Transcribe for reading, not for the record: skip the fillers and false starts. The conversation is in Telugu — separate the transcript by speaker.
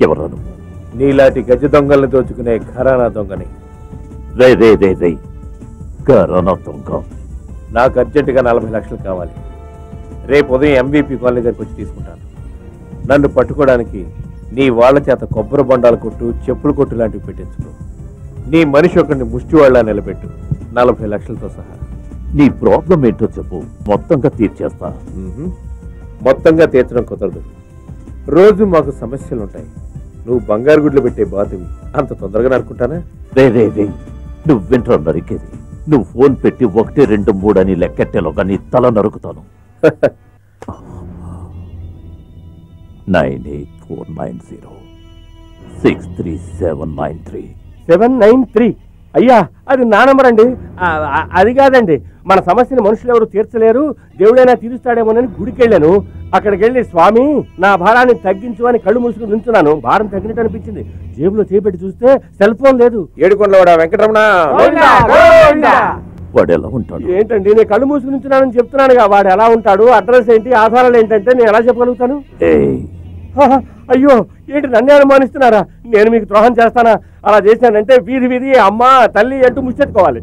Speaker 1: ఎవరు?
Speaker 2: నీలాంటి గజ దొంగల్ని దోచుకునే ఘరానా దొంగని.
Speaker 1: ఘరానా దొంగ?
Speaker 2: నాకు అర్జెంటుగా 40 లక్షలు కావాలి. రేపు ఉదయం MVP కాలనీ దగ్గరికి వచ్చి తీసుకుంటాను. నన్ను పట్టుకోవడానికి నీ వాళ్ళ చేత కొబ్బరి బొండాల కొట్టు, చెప్పుల కొట్టు లాంటివి పెట్టించుకో. నీ మనిషి ఒకరిని ముష్టివాళ్ళ నిలబెట్టు, 40 లక్షలతో సహా.
Speaker 1: నీ ప్రాబ్లం ఏంటో చెప్పు, మొత్తంగా తీర్చేస్తా.
Speaker 2: మొత్తంగా తీర్చడం కుదరదు. రోజు మాకు సమస్యలుంటాయి. నువ్వు బంగారు గుడ్లు పెట్టే బాతువి, అంత తొందరగా నరుకుంటానా?
Speaker 1: నువ్వు వింటరా నరికేది? నువ్వు ఫోన్ పెట్టి 1 2 3 అని లెక్కెట్టేలోగా నీ తల నరుకుతాను. 9849063793.
Speaker 3: 793. అయ్యా, అది నా నంబర్ అండి. అది కాదండి, మన సమస్యని మనుషులు ఎవరు తీర్చలేరు, దేవుడైనా తీరుస్తాడేమోనని గుడికి వెళ్ళాను. అక్కడికి వెళ్ళి స్వామి నా భారాన్ని తగ్గించు అని కళ్ళు మూసుకుని నించున్నాను. భారం తగ్గినట్టు అనిపించింది. జేబులో చేపెట్టి చూస్తే సెల్ ఫోన్ లేదు.
Speaker 2: ఏడుకొండలవాడ వెంకటరమణ,
Speaker 1: వాడు ఎలా ఉంటాడు?
Speaker 3: ఏంటండి, నేను కళ్ళు మూసుకుని నించున్నానని చెప్తున్నానుగా. వాడు ఎలా ఉంటాడు, అడ్రస్ ఏంటి, ఆధారాలు ఏంటంటే నేను ఎలా చెప్పగలుగుతాను? అయ్యో, ఏంటి నన్నే అనుమానిస్తున్నారా? నేను మీకు ద్రోహం చేస్తానా? అలా చేశానంటే వీధి వీధి అమ్మ తల్లి అంటూ ముచ్చెత్తుకోవాలి.